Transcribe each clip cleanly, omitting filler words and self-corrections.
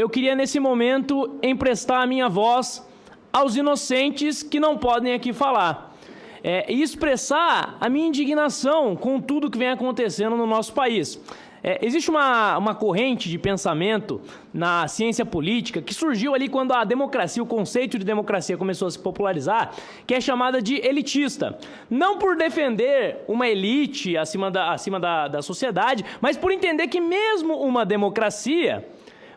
eu queria nesse momento emprestar a minha voz aos inocentes que não podem aqui falar. E expressar a minha indignação com tudo que vem acontecendo no nosso país. Existe uma corrente de pensamento na ciência política que surgiu ali quando a democracia, o conceito de democracia começou a se popularizar, que é chamada de elitista. Não por defender uma elite acima da sociedade, mas por entender que mesmo uma democracia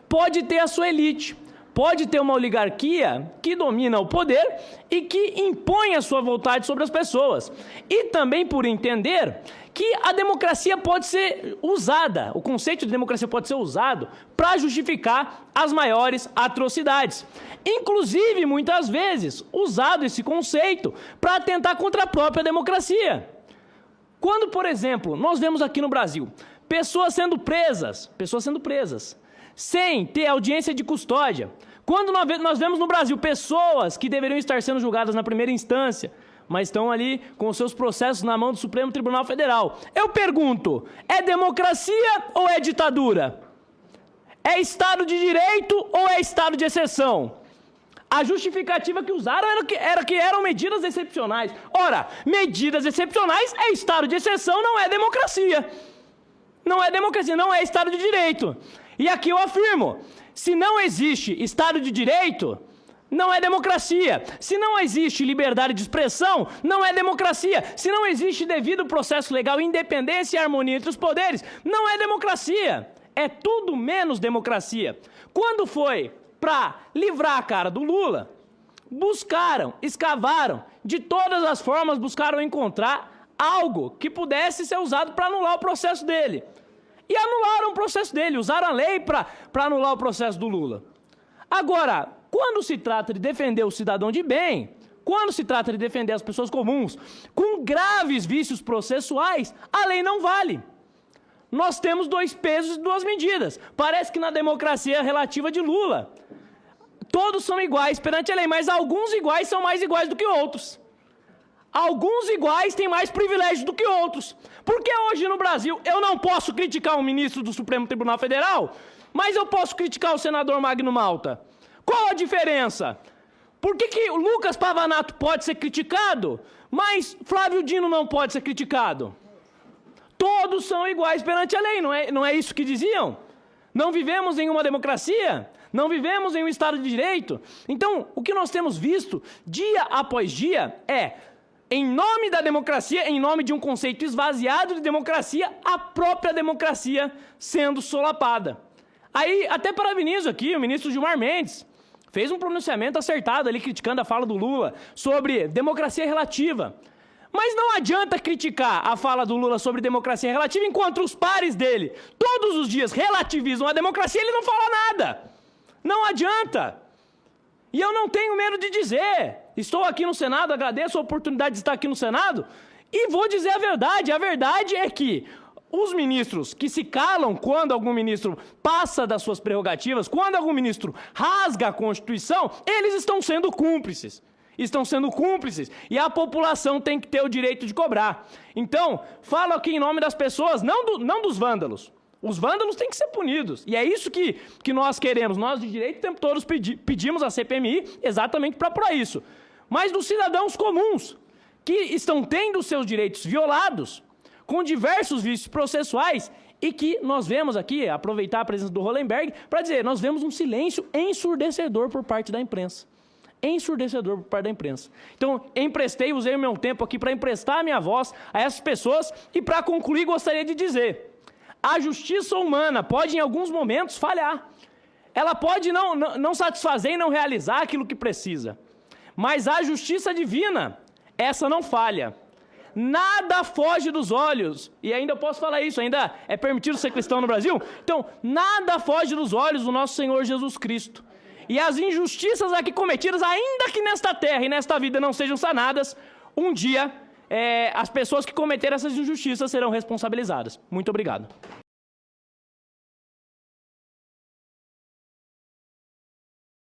pode ter a sua elite. Pode ter uma oligarquia que domina o poder e que impõe a sua vontade sobre as pessoas. E também por entender que a democracia pode ser usada, o conceito de democracia pode ser usado para justificar as maiores atrocidades. Inclusive, muitas vezes, usado esse conceito para atentar contra a própria democracia. Quando, por exemplo, nós vemos aqui no Brasil pessoas sendo presas, sem ter audiência de custódia. Quando nós vemos no Brasil pessoas que deveriam estar sendo julgadas na primeira instância, mas estão ali com seus processos na mão do Supremo Tribunal Federal. Eu pergunto, é democracia ou é ditadura? É Estado de Direito ou é Estado de exceção? A justificativa que usaram era que eram medidas excepcionais. Ora, medidas excepcionais é Estado de exceção, não é democracia. Não é democracia, não é Estado de Direito. E aqui eu afirmo, se não existe Estado de Direito, não é democracia. Se não existe liberdade de expressão, não é democracia. Se não existe devido processo legal, independência e harmonia entre os poderes, não é democracia. É tudo menos democracia. Quando foi para livrar a cara do Lula, escavaram, de todas as formas buscaram encontrar algo que pudesse ser usado para anular o processo dele. E anularam o processo dele, usaram a lei para anular o processo do Lula. Agora, quando se trata de defender o cidadão de bem, quando se trata de defender as pessoas comuns com graves vícios processuais, a lei não vale. Nós temos 2 pesos e 2 medidas. Parece que na democracia relativa de Lula, todos são iguais perante a lei, mas alguns iguais são mais iguais do que outros. Alguns iguais têm mais privilégios do que outros. Porque hoje no Brasil eu não posso criticar um ministro do Supremo Tribunal Federal, mas eu posso criticar o senador Magno Malta. Qual a diferença? Por que o Lucas Pavanato pode ser criticado, mas Flávio Dino não pode ser criticado? Todos são iguais perante a lei, não é isso que diziam? Não vivemos em uma democracia? Não vivemos em um Estado de Direito? Então, o que nós temos visto dia após dia é, em nome da democracia, em nome de um conceito esvaziado de democracia, a própria democracia sendo solapada. Aí, até parabenizo aqui o ministro Gilmar Mendes, fez um pronunciamento acertado ali, criticando a fala do Lula sobre democracia relativa. Mas não adianta criticar a fala do Lula sobre democracia relativa enquanto os pares dele todos os dias relativizam a democracia e ele não fala nada. Não adianta. E eu não tenho medo de dizer, estou aqui no Senado, agradeço a oportunidade de estar aqui no Senado, e vou dizer a verdade é que os ministros que se calam quando algum ministro passa das suas prerrogativas, quando algum ministro rasga a Constituição, eles estão sendo cúmplices. E a população tem que ter o direito de cobrar. Então, falo aqui em nome das pessoas, não dos vândalos. Os vândalos têm que ser punidos. E é isso que nós queremos. Nós, de direito, o tempo todo pedimos à CPMI exatamente para isso. Mas dos cidadãos comuns, que estão tendo seus direitos violados, com diversos vícios processuais, e que nós vemos aqui, aproveitar a presença do Hollenberg, para dizer, nós vemos um silêncio ensurdecedor por parte da imprensa. Então, usei o meu tempo aqui para emprestar a minha voz a essas pessoas, e para concluir, gostaria de dizer, a justiça humana pode, em alguns momentos, falhar. Ela pode não satisfazer e não realizar aquilo que precisa. Mas a justiça divina, essa não falha. Nada foge dos olhos, e ainda eu posso falar isso, ainda é permitido ser cristão no Brasil? Então, nada foge dos olhos do nosso Senhor Jesus Cristo. E as injustiças aqui cometidas, ainda que nesta terra e nesta vida não sejam sanadas, um dia as pessoas que cometeram essas injustiças serão responsabilizadas. Muito obrigado.